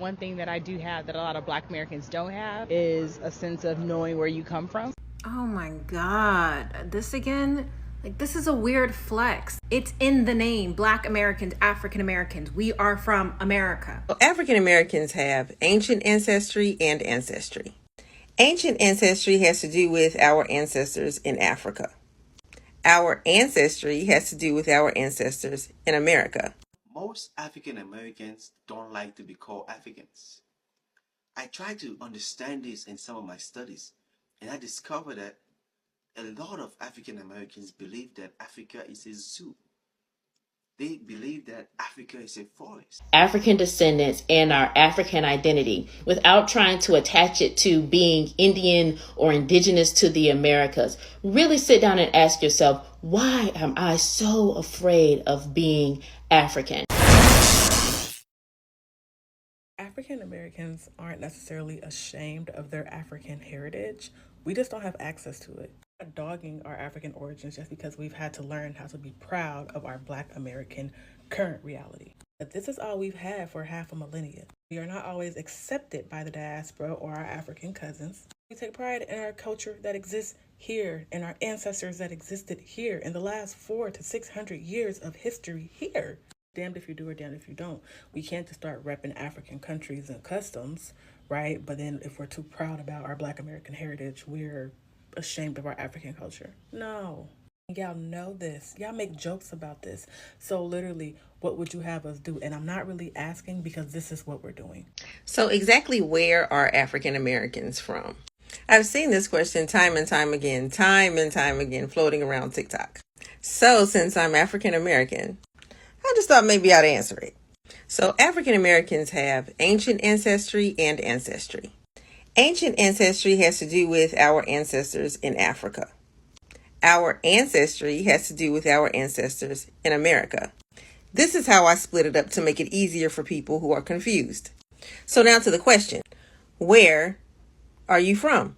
One thing that I do have that a lot of Black Americans don't have is a sense of knowing where you come from. Oh my God. This again? Like, this is a weird flex. It's in the name. Black Americans, African Americans. We are from America. African Americans have ancient ancestry and ancestry. Ancient ancestry has to do with our ancestors in Africa. Our ancestry has to do with our ancestors in America. Most African Americans don't like to be called Africans. I tried to understand this in some of my studies, and I discovered that a lot of African Americans believe that Africa is a zoo. They believe that Africa is a forest. African descendants and our African identity without trying to attach it to being Indian or indigenous to the Americas. Really sit down and ask yourself, why am I so afraid of being African? African Americans aren't necessarily ashamed of their African heritage. We just don't have access to it. We're not dogging our African origins just because we've had to learn how to be proud of our Black American current reality. But this is all we've had for half a millennia. We are not always accepted by the diaspora or our African cousins. We take pride in our culture that exists here and our ancestors that existed here in the last 400 to 600 years of history here. Damned if you do or damned if you don't. We can't just start repping African countries and customs, right? But then if we're too proud about our Black American heritage, we're ashamed of our African culture. No. Y'all know this. Y'all make jokes about this. So literally, what would you have us do? And I'm not really asking because this is what we're doing. So exactly where are African Americans from? I've seen this question time and time again, floating around TikTok. So since I'm African American, I just thought maybe I'd answer it. So African Americans have ancient ancestry and ancestry. Ancient ancestry has to do with our ancestors in Africa. Our ancestry has to do with our ancestors in America. This is how I split it up to make it easier for people who are confused. So now to the question, where are you from?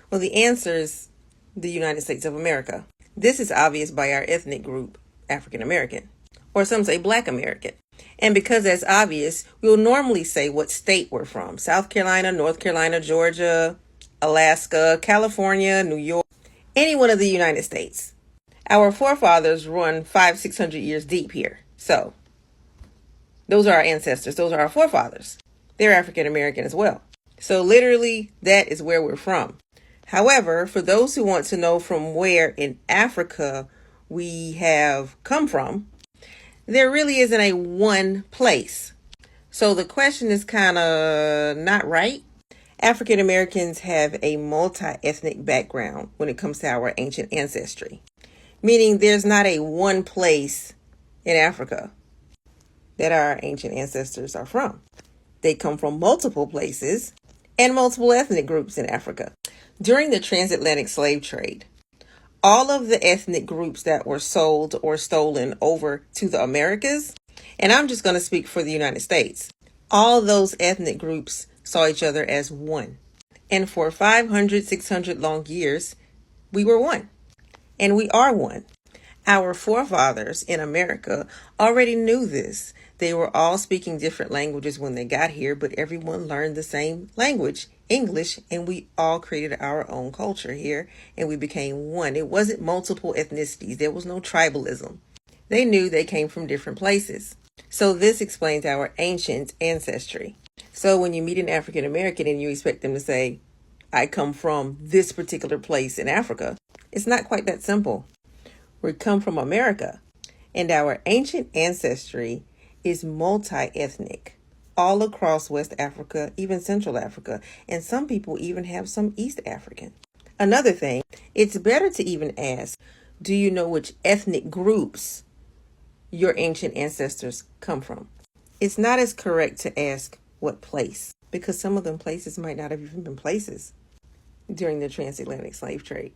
Well, the answer is the United States of America. This is obvious by our ethnic group, African American, or some say Black American. And because that's obvious, we'll normally say what state we're from. South Carolina, North Carolina, Georgia, Alaska, California, New York, any one of the United States. Our forefathers run 500-600 years deep here. So those are our ancestors. Those are our forefathers. They're African American as well. So literally, that is where we're from. However, for those who want to know from where in Africa we have come from, there really isn't a one place. So the question is kind of not right. African Americans have a multi-ethnic background when it comes to our ancient ancestry, meaning there's not a one place in Africa that our ancient ancestors are from. They come from multiple places and multiple ethnic groups in Africa. During the transatlantic slave trade, all of the ethnic groups that were sold or stolen over to the Americas, and I'm just going to speak for the United States, all those ethnic groups saw each other as one. And for 500, 600 long years, we were one. And we are one. Our forefathers in America already knew this. They were all speaking different languages when they got here, but everyone learned the same language, English, and we all created our own culture here, and we became one. It wasn't multiple ethnicities. There was no tribalism. They knew they came from different places. So this explains our ancient ancestry. So when you meet an African American and you expect them to say, I come from this particular place in Africa, it's not quite that simple. We come from America, and our ancient ancestry is multi-ethnic all across West Africa, even Central Africa, and some people even have some East African. Another thing, it's better to even ask, do you know which ethnic groups your ancient ancestors come from? It's not as correct to ask what place, because some of them places might not have even been places during the transatlantic slave trade.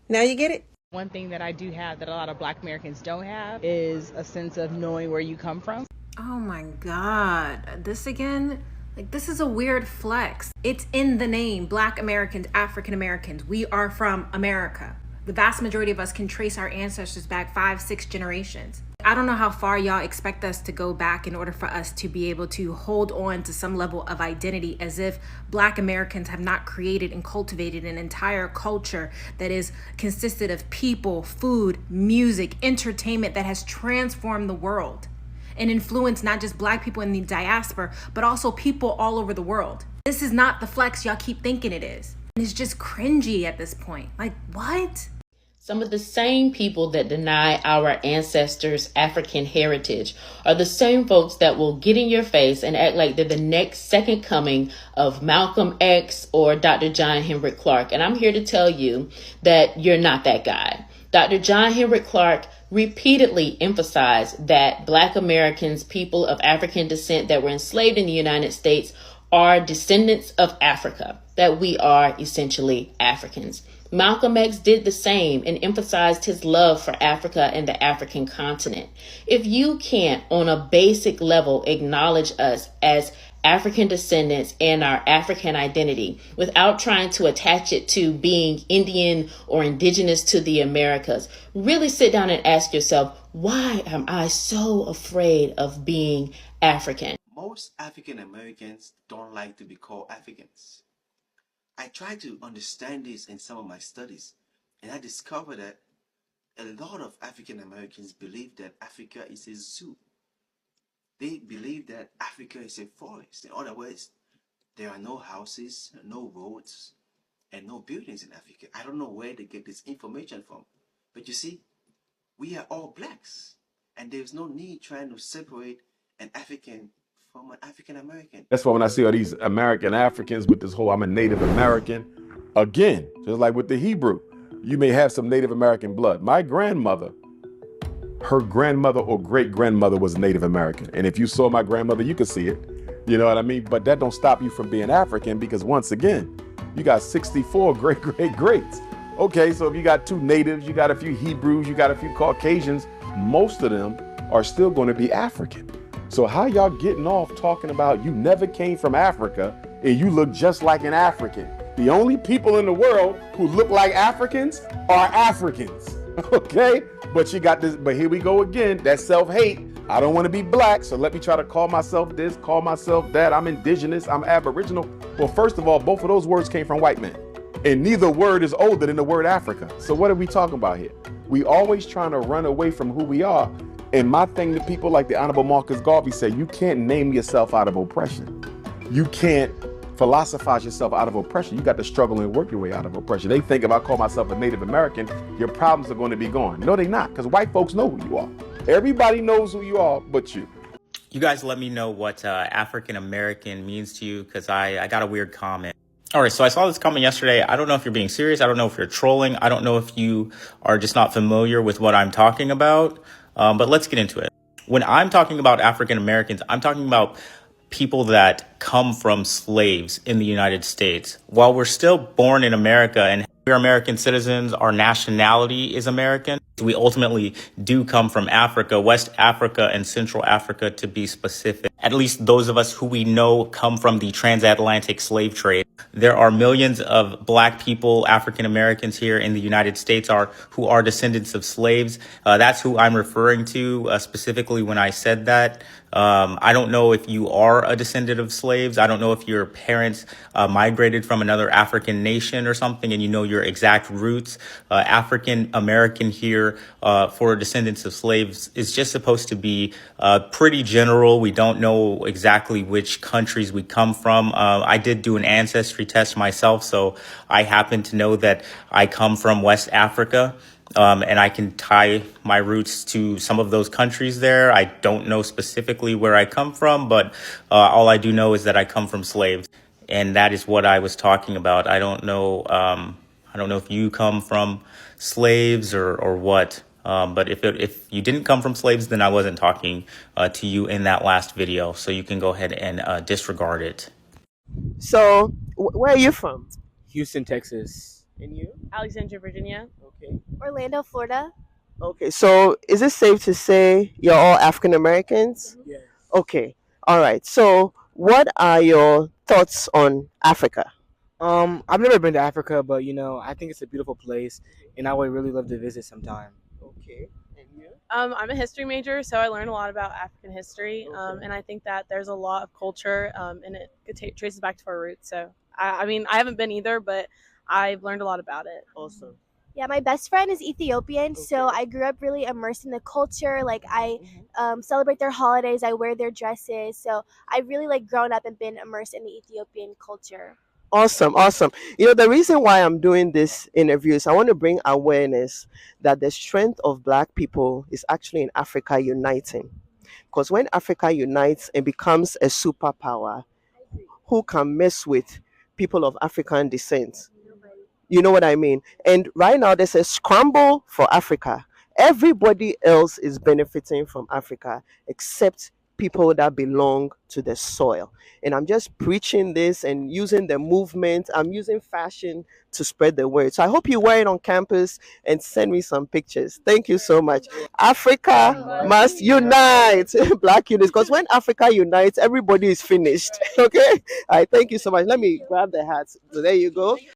Now you get it? One thing that I do have that a lot of Black Americans don't have is a sense of knowing where you come from. Oh my God. This again? Like, this is a weird flex. It's in the name. Black Americans, African Americans. We are from America. The vast majority of us can trace our ancestors back 5-6 generations. I don't know how far y'all expect us to go back in order for us to be able to hold on to some level of identity, as if Black Americans have not created and cultivated an entire culture that is consisted of people, food, music, entertainment that has transformed the world and influenced not just Black people in the diaspora, but also people all over the world. This is not the flex y'all keep thinking it is. And it's just cringy at this point. Like, what? Some of the same people that deny our ancestors' African heritage are the same folks that will get in your face and act like they're the next second coming of Malcolm X or Dr. John Henrik Clarke. And I'm here to tell you that you're not that guy. Dr. John Henrik Clarke repeatedly emphasized that Black Americans, people of African descent that were enslaved in the United States, are descendants of Africa, that we are essentially Africans. Malcolm X did the same and emphasized his love for Africa and the African continent. If you can't, on a basic level, acknowledge us as African descendants and our African identity without trying to attach it to being Indian or indigenous to the Americas, really sit down and ask yourself, why am I so afraid of being African? Most African Americans don't like to be called Africans. I tried to understand this in some of my studies, and I discovered that a lot of African Americans believe that Africa is a zoo. They believe that Africa is a forest. In other words, there are no houses, no roads, and no buildings in Africa. I don't know where they get this information from. But you see, we are all blacks, and there's no need trying to separate an African from an African American. That's why when I see all these American Africans with this whole I'm a Native American, again, just like with the Hebrew, you may have some Native American blood. My grandmother, her grandmother or great grandmother was Native American. And if you saw my grandmother, you could see it. You know what I mean? But that don't stop you from being African, because once again, you got 64 greats. Okay, so if you got 2 natives, you got a few Hebrews, you got a few Caucasians, most of them are still going to be African. So how y'all getting off talking about you never came from Africa and you look just like an African? The only people in the world who look like Africans are Africans, okay? But you got this, but here we go again, that self-hate. I don't want to be black, so let me try to call myself this, call myself that. I'm indigenous, I'm aboriginal. Well, first of all, both of those words came from white men. And neither word is older than the word Africa. So what are we talking about here? We always trying to run away from who we are. And my thing to people like the Honorable Marcus Garvey said, you can't name yourself out of oppression. You can't philosophize yourself out of oppression. You got to struggle and work your way out of oppression. They think if I call myself a Native American, your problems are going to be gone. No, they're not, because white folks know who you are. Everybody knows who you are but you. You guys let me know what African American means to you, because I got a weird comment. All right, so I saw this comment yesterday. I don't know if you're being serious. I don't know if you're trolling. I don't know if you are just not familiar with what I'm talking about. But let's get into it. When I'm talking about African Americans, I'm talking about people that come from slaves in the United States. While we're still born in America and we're American citizens, our nationality is American. We ultimately do come from Africa, West Africa and Central Africa to be specific. At least those of us who we know come from the transatlantic slave trade. There are millions of black people, African Americans here in the United States who are descendants of slaves. That's who I'm referring to specifically when I said that. I don't know if you are a descendant of slaves. I don't know if your parents migrated from another African nation or something and you know your exact roots. African American here for descendants of slaves is just supposed to be pretty general. We don't know exactly which countries we come from. I did do an ancestry test myself, so I happen to know that I come from West Africa. And I can tie my roots to some of those countries there. I don't know specifically where I come from, but all I do know is that I come from slaves. And that is what I was talking about. I don't know if you come from slaves or what. But if you didn't come from slaves, then I wasn't talking to you in that last video. So you can go ahead and disregard it. So where are you from? Houston, Texas. And you? Alexandria, Virginia. Okay. Orlando, Florida. Okay, so is it safe to say you're all African Americans? Yes. Okay. All right. So what are your thoughts on Africa? I've never been to Africa, but I think it's a beautiful place and I would really love to visit sometime. Okay. And you? I'm a history major, so I learned a lot about African history, and I think that there's a lot of culture, and it traces back to our roots. So, I mean, I haven't been either, but I've learned a lot about it. Awesome. Yeah, my best friend is Ethiopian, so I grew up really immersed in the culture. Like I celebrate their holidays, I wear their dresses, so I really like grown up and been immersed in the Ethiopian culture. Awesome, awesome. You know, the reason why I'm doing this interview is I want to bring awareness that the strength of Black people is actually in Africa uniting. Because when Africa unites and becomes a superpower, who can mess with people of African descent? You know what I mean? And right now, there's a scramble for Africa. Everybody else is benefiting from Africa except people that belong to the soil. And I'm just preaching this and using the movement. I'm using fashion to spread the word. So I hope you wear it on campus and send me some pictures. Thank you so much. Africa must unite. Black units. Because when Africa unites, everybody is finished. Okay? All right. Thank you so much. Let me grab the hats. So there you go.